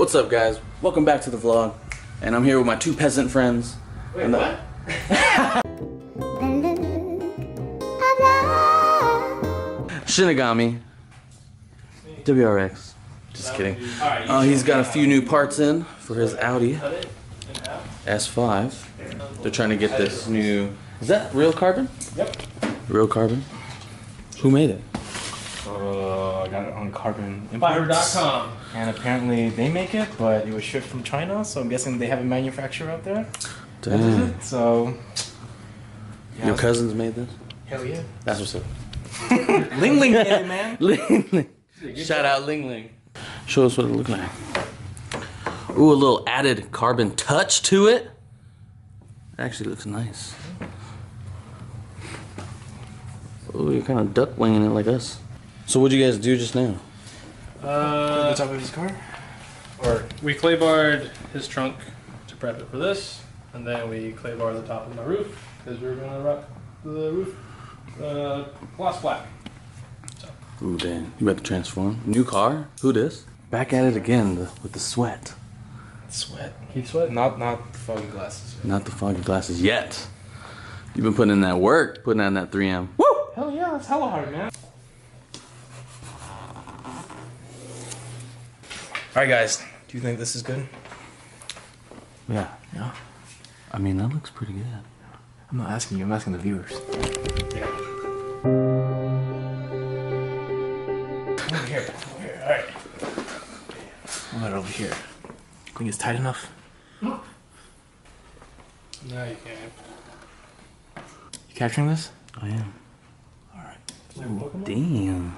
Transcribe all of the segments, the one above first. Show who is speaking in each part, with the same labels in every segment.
Speaker 1: What's up, guys? Welcome back to the vlog, and I'm here with my two peasant friends.
Speaker 2: Wait, what?
Speaker 1: Shinigami.wrx. Just kidding. He's got a few new parts in for his Audi S5. They're trying to get this new. Is that real carbon?
Speaker 2: Yep.
Speaker 1: Real carbon. Who made it?
Speaker 3: I got it on Carbon Imports.
Speaker 2: Fiverr.com.
Speaker 3: And apparently they make it, but it was shipped from China, so I'm guessing they have a manufacturer out there.
Speaker 1: Damn.
Speaker 3: So. Yeah,
Speaker 1: Your cousins made this?
Speaker 3: Hell yeah.
Speaker 1: That's what's up.
Speaker 3: Ling Ling did it, man.
Speaker 1: Ling Ling. Shout out Ling Ling. Show us what it looks like. Ooh, a little added carbon touch to it. It actually looks nice. Ooh, you're kind of duck winging it like us. So what'd you guys do just now?
Speaker 3: The top of his car?
Speaker 2: Or we clay barred his trunk to prep it for this, and then we clay barred the top of my roof because we were gonna rock the roof gloss black. So.
Speaker 1: Ooh, damn. You about to transform? New car? Who this? Back at it again with the sweat.
Speaker 3: Sweat.
Speaker 2: Keep sweating.
Speaker 3: Not foggy glasses.
Speaker 1: Not the foggy glasses yet. You've been putting in that work, putting in that 3M. Woo!
Speaker 3: Hell yeah, that's hella hard, man. Alright guys, do you think this is good?
Speaker 1: Yeah.
Speaker 3: Yeah.
Speaker 1: I mean, that looks pretty good.
Speaker 3: I'm not asking you, I'm asking the viewers.
Speaker 2: Yeah.
Speaker 3: Over here, alright. What about over here? Think it's tight enough?
Speaker 2: No, you can't.
Speaker 3: You capturing this?
Speaker 1: I am.
Speaker 3: Alright.
Speaker 1: Ooh, damn.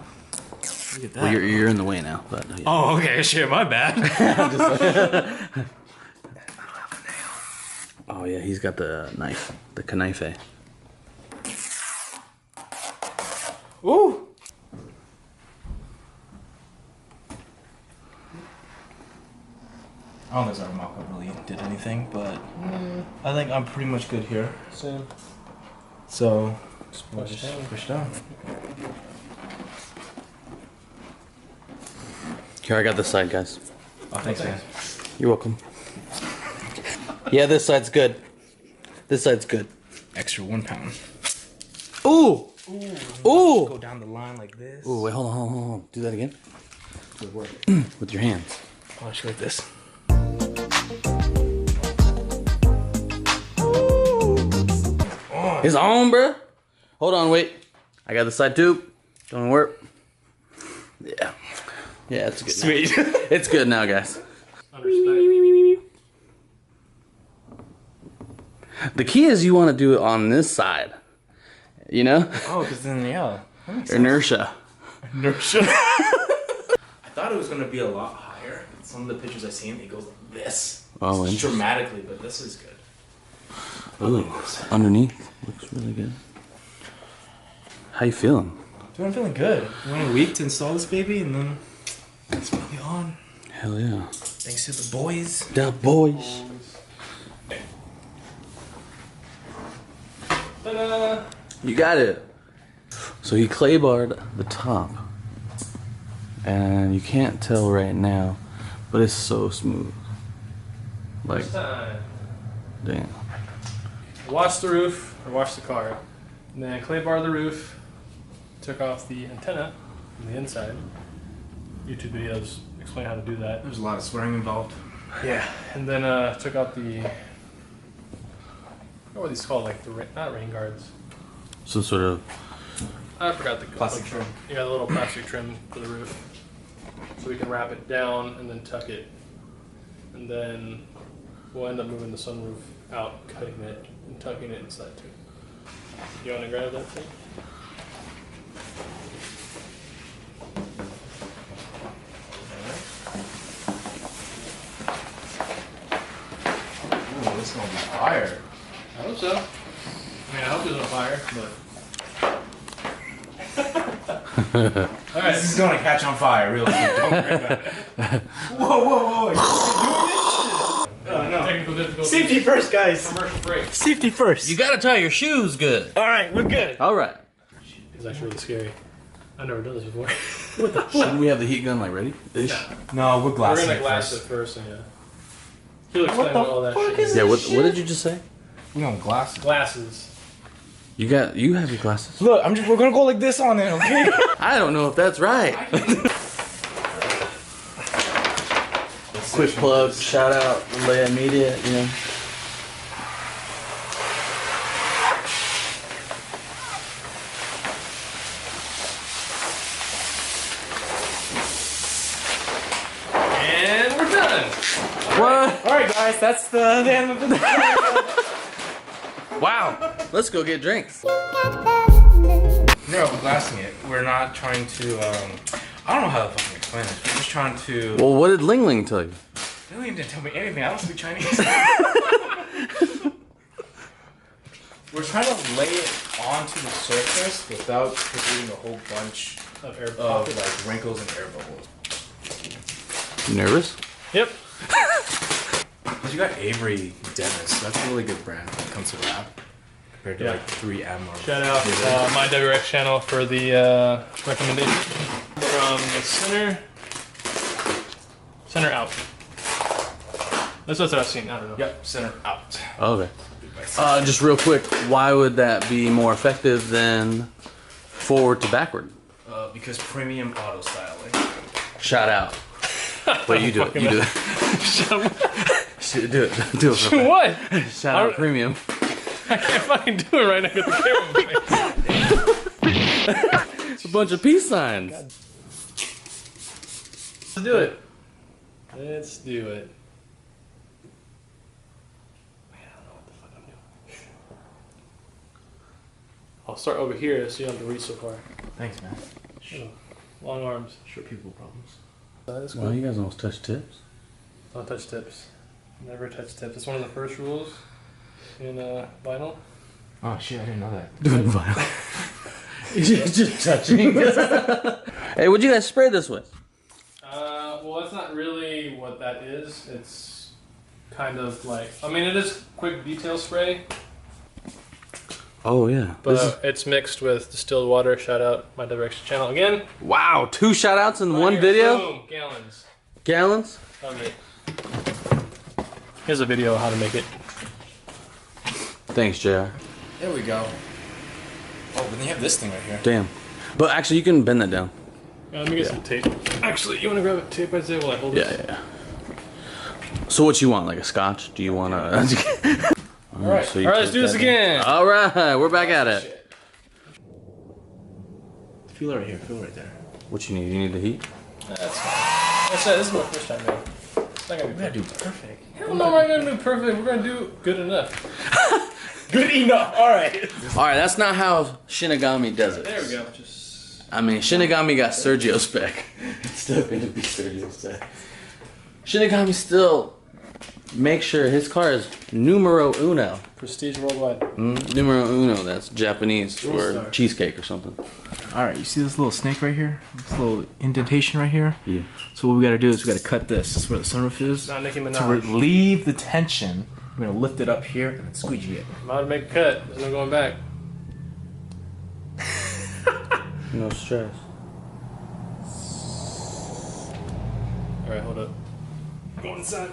Speaker 3: Look at that.
Speaker 1: Well, you're in the way now, but yeah.
Speaker 3: Oh, okay, shit, my bad.
Speaker 1: Oh yeah, he's got the knife, the knife.
Speaker 3: Ooh! I don't think our mock-up really did anything, but I think I'm pretty much good here.
Speaker 2: Same.
Speaker 3: So,
Speaker 2: We'll just
Speaker 3: push down.
Speaker 1: Here, I got this side, guys.
Speaker 3: Oh, thanks, man.
Speaker 1: You're welcome. Yeah, this side's good. This side's good.
Speaker 3: Extra 1 pound.
Speaker 1: Ooh! Ooh!
Speaker 3: Go down the line like this.
Speaker 1: Ooh, wait, hold on. Do that again. With your hands.
Speaker 3: Oh, actually like this.
Speaker 1: It's on, bruh. Hold on, wait. I got the side too. Don't work. Yeah. Yeah, it's good.
Speaker 3: Sweet.
Speaker 1: Now. It's good now, guys. The key is you want to do it on this side. You know?
Speaker 3: Oh, because then, yeah.
Speaker 1: Inertia.
Speaker 3: Inertia. I thought it was going to be a lot higher. Some of the pictures I've seen, it goes like this.
Speaker 1: Oh,
Speaker 3: it's dramatically, but this is good.
Speaker 1: Ooh, underneath looks really good. How you feeling?
Speaker 3: Dude, I'm feeling good. We went a week to install this baby, and then it's really on.
Speaker 1: Hell yeah.
Speaker 3: Thanks to the boys.
Speaker 1: The boys.
Speaker 2: Ta-da!
Speaker 1: You got it. So he clay barred the top, and you can't tell right now, but it's so smooth. Like,
Speaker 2: First time.
Speaker 1: damn.
Speaker 2: Wash the roof, or wash the car, and then clay bar the roof, took off the antenna from the inside. YouTube videos explain how to do that.
Speaker 3: There's a lot of swearing involved.
Speaker 2: Yeah, and then took out the, I forgot what these called, like the, not rain guards.
Speaker 1: So sort of.
Speaker 2: I forgot the
Speaker 3: Plastic trim.
Speaker 2: Yeah, the little plastic trim for the roof. So we can wrap it down and then tuck it. And then we'll end up moving the sunroof out, cutting it, and tucking it inside too. You want to grab that thing?
Speaker 3: Ooh, this is going to be fire.
Speaker 2: I hope so. I mean, I hope there's no fire, but... Alright.
Speaker 3: This is going to catch on fire, really. Don't worry about it. Whoa. You're doing this shit?
Speaker 2: No. Technical difficulty.
Speaker 3: Safety first, guys.
Speaker 2: Commercial break.
Speaker 3: Safety first.
Speaker 1: You gotta tie your shoes good.
Speaker 3: All right, we're good.
Speaker 1: All right.
Speaker 2: It's actually really scary. I've never done this before.
Speaker 1: What the? Shouldn't we have the heat gun like ready?
Speaker 3: No, we're glassing
Speaker 2: We're gonna glass it first, and he'll explain what all that shit is.
Speaker 1: Yeah. What did you just say?
Speaker 3: We're gonna glass it.
Speaker 2: Glasses.
Speaker 1: You have your glasses.
Speaker 3: Look, we're gonna go like this on it, okay?
Speaker 1: I don't know if that's right. Quick plug, shout out, lelea Media, you know.
Speaker 2: And we're done.
Speaker 1: What?
Speaker 3: All right, guys, that's the end of the.
Speaker 1: Wow. Let's go get drinks.
Speaker 3: No, we're glassing it. We're not trying to. I don't know how to fucking explain this. We're just trying to.
Speaker 1: Well, what did Ling Ling tell you?
Speaker 3: Ling Ling didn't tell me anything. I don't speak Chinese. We're trying to lay it onto the surface without creating a whole bunch
Speaker 2: Of air
Speaker 3: of like wrinkles and air bubbles.
Speaker 1: You nervous?
Speaker 2: Yep.
Speaker 3: You got Avery Dennension. That's a really good brand when it comes to wrap. Compared to like 3M or.
Speaker 2: Shout out my WRX channel for the recommendation. From the center out. That's what I've seen. I don't know.
Speaker 3: Yep, center out.
Speaker 1: Okay. Just real quick, why would that be more effective than forward to backward?
Speaker 3: Because premium auto styling.
Speaker 1: Shout out. Wait, you do it. You do it. Do it. Do it. For
Speaker 2: What?
Speaker 1: Shout out premium.
Speaker 2: I can't fucking do it right now with the camera.
Speaker 1: It's a bunch of peace signs.
Speaker 2: Let's do it. Let's do it. Man, I don't know what the fuck I'm doing. I'll start over here so you don't have to reach so far.
Speaker 3: Thanks, man.
Speaker 2: Long arms.
Speaker 3: Short people problems.
Speaker 2: That's
Speaker 1: Well, you guys almost touched tips.
Speaker 2: Don't touch tips. Never touch tips. It's one of the first rules in vinyl.
Speaker 3: Oh shit, I didn't know that.
Speaker 1: Doing vinyl. Just touching. Hey, what'd you guys spray this with?
Speaker 2: Well, that's not really what that is. It's kind of like, I mean, it is quick detail spray,
Speaker 1: Oh yeah.
Speaker 2: but it's mixed with distilled water. Shout out my WRX channel again.
Speaker 1: Wow, 2 shout outs in one
Speaker 2: Here,
Speaker 1: video?
Speaker 2: Boom, gallons
Speaker 1: Gallons?
Speaker 2: of it. Here's a video of how to make it.
Speaker 1: Thanks, JR.
Speaker 3: There we go. Oh, but then you have this thing right here.
Speaker 1: Damn. But actually, you can bend that down.
Speaker 2: Let me get some tape. Actually, you want to grab a tape right there while I hold it?
Speaker 1: Yeah. So what you want, like a scotch? Do you want to...
Speaker 2: Alright,
Speaker 1: so
Speaker 2: let's do this again.
Speaker 1: Alright, we're back at it.
Speaker 3: Shit. Feel it right here, feel it right there.
Speaker 1: What you need? You need the heat?
Speaker 2: That's fine. This is my first time, man. It's not gonna be
Speaker 3: We're gonna do
Speaker 2: perfect.
Speaker 3: perfect.
Speaker 2: Hell no, we're not gonna do perfect. We're gonna do good enough.
Speaker 3: Good enough, alright.
Speaker 1: Alright, that's not how Shinigami does it.
Speaker 2: There we go. Just.
Speaker 1: I mean, Shinigami got Sergio spec. It's still gonna be Sergio spec. Shinigami still make sure his car is numero uno.
Speaker 2: Prestige worldwide.
Speaker 1: Numero uno, that's Japanese for
Speaker 2: Star.
Speaker 1: cheesecake or something.
Speaker 3: Alright, you see this little snake right here? This little indentation right here?
Speaker 1: Yeah.
Speaker 3: So what we gotta do is we gotta cut this. This is where the sunroof is.
Speaker 2: Not Nicki
Speaker 3: To
Speaker 2: Minaj.
Speaker 3: relieve the tension, we're gonna lift it up here and then squeegee it.
Speaker 2: I'm about to make a cut. There's no going back.
Speaker 1: No stress.
Speaker 2: Alright, hold up. Go inside.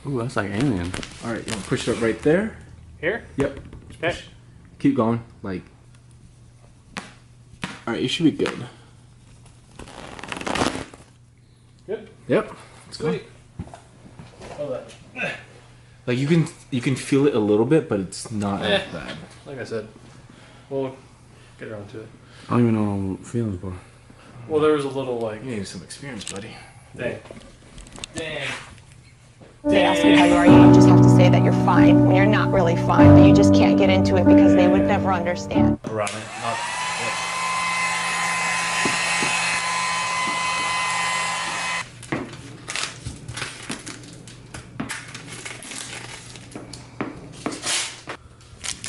Speaker 1: Ooh, that's like alien.
Speaker 3: Alright, you wanna push it up right there?
Speaker 2: Here?
Speaker 3: Yep.
Speaker 2: Okay.
Speaker 3: Keep going, like. Alright, you should be good.
Speaker 2: Good?
Speaker 3: Yep. Let's go.
Speaker 2: Sweet. Hold up.
Speaker 3: Like you can feel it a little bit, but it's not as bad.
Speaker 2: Like I said, we'll get around to it.
Speaker 1: I don't even know what I'm feeling for.
Speaker 2: Well, there was a little like.
Speaker 3: You need some experience, buddy.
Speaker 2: Dang. Dang.
Speaker 4: They ask you how you are, you just have to say that you're fine when you're not really fine, but you just can't get into it because they would never understand.
Speaker 3: Around it, not.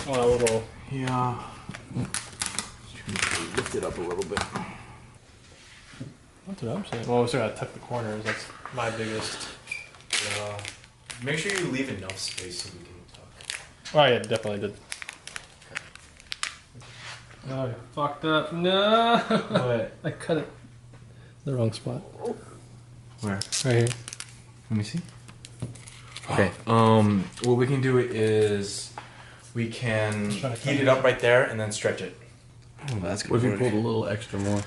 Speaker 2: Well, a little.
Speaker 3: Yeah. Lift it up a little bit.
Speaker 2: That's what I'm saying. Well, we still gotta tuck the corners. That's my biggest.
Speaker 3: Make sure you leave enough space so we can talk.
Speaker 2: Oh yeah, definitely did. Oh, you fucked up. No.
Speaker 3: What?
Speaker 2: I cut it. The wrong spot.
Speaker 3: Where?
Speaker 2: Right here.
Speaker 3: Let me see. Okay. What we can do is we can heat it up right there and then stretch it.
Speaker 1: Oh, that's good. What if you pulled a little extra more?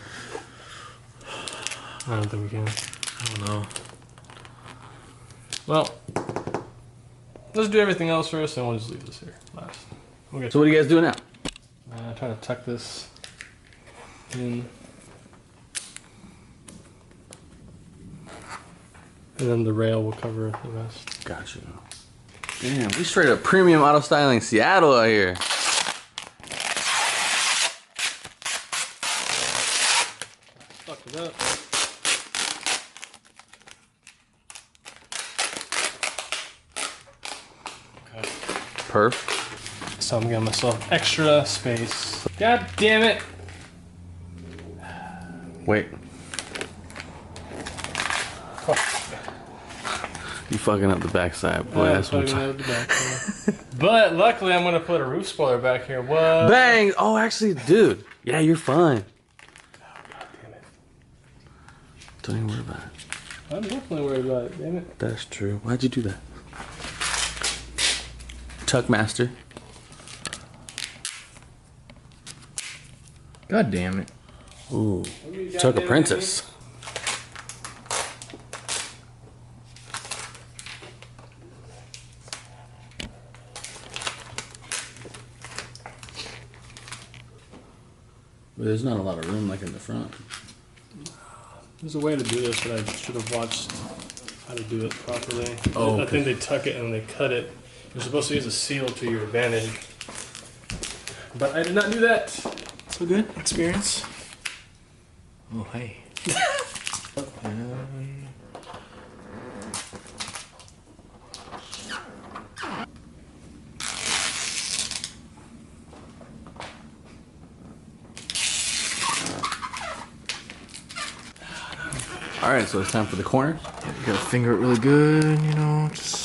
Speaker 2: I don't think we can.
Speaker 3: I don't know.
Speaker 2: Well, let's do everything else first, and we'll just leave this here last. Okay.
Speaker 1: So what are you guys doing now?
Speaker 2: Trying to tuck this in. And then the rail will cover the rest.
Speaker 1: Gotcha. Damn, we straight up premium auto styling Seattle out here.
Speaker 2: Fuck it up. Okay.
Speaker 1: Perf.
Speaker 2: So I'm giving myself extra space. God damn it!
Speaker 1: Wait. You fucking up the backside, boy. That's what I'm talking.
Speaker 2: But luckily, I'm gonna put a roof spoiler back here. What?
Speaker 1: Bang! Oh, actually, dude. Yeah, you're fine.
Speaker 2: God damn it.
Speaker 1: Don't even worry about it.
Speaker 2: I'm definitely worried about it, damn it.
Speaker 1: That's true. Why'd you do that? Tuck master.
Speaker 3: God damn it.
Speaker 1: Ooh. Tuck apprentice. But there's not a lot of room like in the front.
Speaker 2: There's a way to do this, but I should have watched how to do it properly.
Speaker 1: Oh,
Speaker 2: I think they tuck it and they cut it. You're supposed to use a seal to your advantage. But I did not do that.
Speaker 3: So good experience. Oh, hey.
Speaker 1: Alright, so it's time for the corners.
Speaker 3: You gotta finger it really good, you know, just...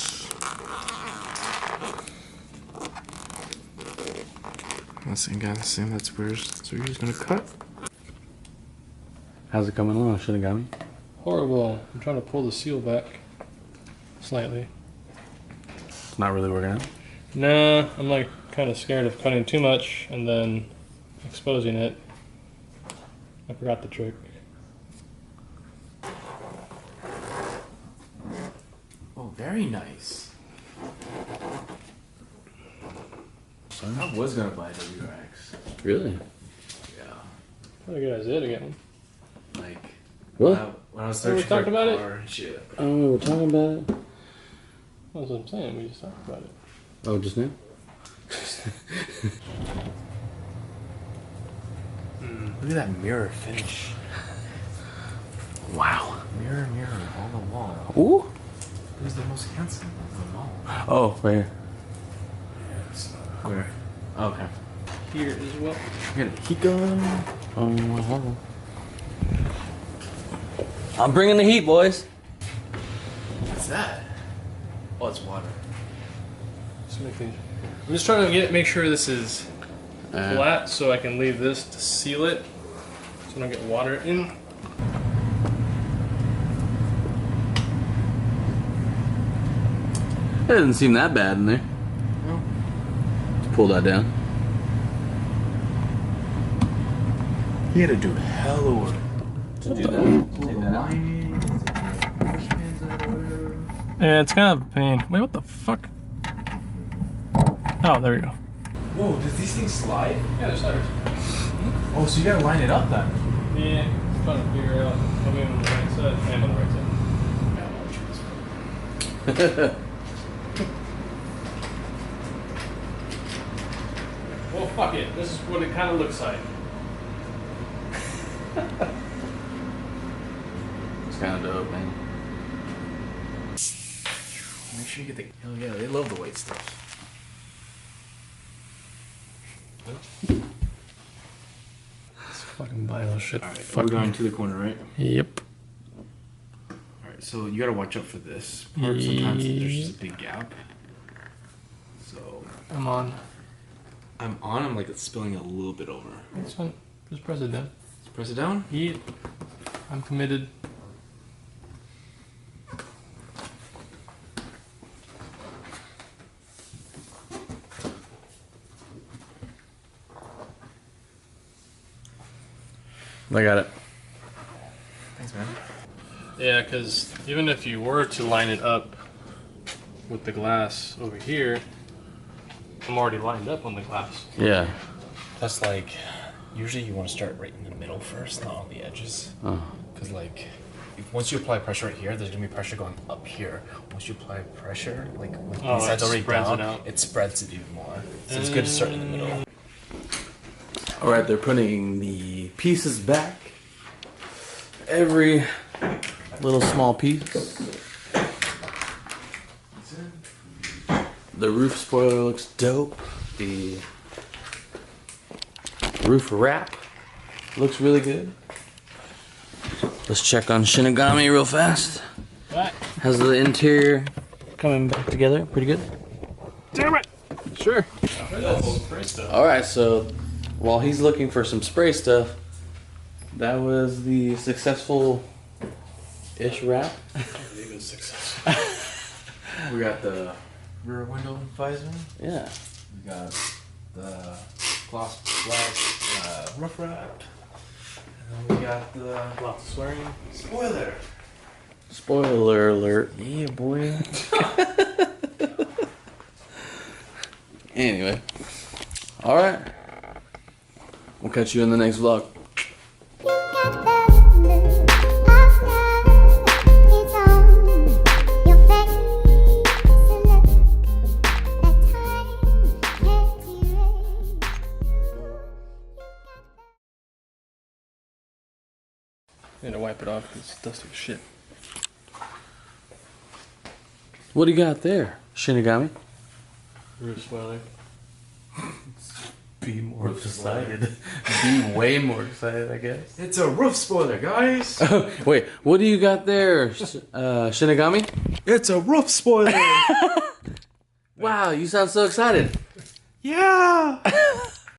Speaker 3: Once again, same, that's where you're just gonna cut.
Speaker 1: How's it coming along, Shinigami?
Speaker 2: Horrible. I'm trying to pull the seal back slightly.
Speaker 1: It's not really working out.
Speaker 2: Nah, I'm like kind of scared of cutting too much and then exposing it. I forgot the trick.
Speaker 3: Oh, very nice. I was gonna buy WRX.
Speaker 1: Really?
Speaker 3: Yeah.
Speaker 2: Probably a good idea to get one.
Speaker 3: Like,
Speaker 1: What?
Speaker 3: when I was
Speaker 2: Remember we
Speaker 3: searching for
Speaker 2: talked about it?
Speaker 3: car and shit.
Speaker 1: I don't know, we're talking about it.
Speaker 2: That's what I'm saying. We just talked about it.
Speaker 1: Oh, just now?
Speaker 3: Look at that mirror finish.
Speaker 1: Wow.
Speaker 3: Mirror, mirror on the wall.
Speaker 1: Ooh.
Speaker 3: Who's the most handsome of them all?
Speaker 1: Oh, right here.
Speaker 3: Where? Okay.
Speaker 2: Here as well.
Speaker 3: We got a heat gun.
Speaker 1: I'm bringing the heat, boys.
Speaker 3: What's that? Oh, it's water.
Speaker 2: Just make things. I'm just trying to make sure this is flat so I can leave this to seal it so I don't get water in.
Speaker 1: It doesn't seem that bad in there.
Speaker 3: No.
Speaker 1: Let's pull that down.
Speaker 3: He had to do hella work.
Speaker 1: To do that.
Speaker 3: Take that out.
Speaker 2: Yeah, it's kind of a pain. Wait, what the fuck? Oh, there we go.
Speaker 3: Whoa, does these things slide?
Speaker 2: Yeah, they're sliders.
Speaker 3: Oh, so you gotta line it up then.
Speaker 2: Yeah, I'm trying to figure out. I'll be on the right side and on the right side. Well, fuck it. This is what it kind of looks like.
Speaker 1: It's kind of dope, man.
Speaker 3: Make sure you get the. Hell yeah, they love the white stuff.
Speaker 2: This fucking vinyl shit.
Speaker 3: Alright, we're going to the corner, right?
Speaker 2: Yep.
Speaker 3: Alright, so you gotta watch out for this part. Sometimes there's just a big gap. So.
Speaker 2: I'm on.
Speaker 3: I'm on. I'm like it's spilling a little bit over.
Speaker 2: That's fine. Just press it down.
Speaker 3: Press it down.
Speaker 2: I'm committed.
Speaker 1: I got it.
Speaker 3: Thanks, man.
Speaker 2: Yeah, because even if you were to line it up with the glass over here, I'm already lined up on the glass.
Speaker 1: Yeah.
Speaker 3: Plus, like, usually you want to start right in the middle first, not on the edges.
Speaker 1: Oh.
Speaker 3: Because, like, once you apply pressure right here, there's going to be pressure going up here. Once you apply pressure, like, with these sides already down, it spreads it even more. So it's good to start in the middle.
Speaker 1: All right, they're putting the pieces back. Every little small piece. The roof spoiler looks dope. The roof wrap looks really good. Let's check on Shinigami real fast.
Speaker 2: What?
Speaker 1: How's the interior coming back together? Pretty good?
Speaker 2: Damn it! Sure.
Speaker 1: All right, so while he's looking for some spray stuff, that was the successful-ish wrap.
Speaker 2: Even successful.
Speaker 3: We got the rear window visor.
Speaker 1: Yeah.
Speaker 3: We got the gloss black roof wrap. And then we got the
Speaker 2: Lots of swearing.
Speaker 3: spoiler.
Speaker 1: Spoiler alert. Yeah, boy. Anyway. All right. We'll catch you in the next vlog.
Speaker 2: I'm gonna wipe it off because it's dusty as shit.
Speaker 1: What do you got there, Shinigami?
Speaker 2: Roof spoiler.
Speaker 1: Be more excited. Be way more excited, I guess.
Speaker 3: It's a roof spoiler, guys.
Speaker 1: Oh, wait, what do you got there, Shinigami?
Speaker 3: It's a roof spoiler.
Speaker 1: Wow, you sound so excited.
Speaker 3: Yeah.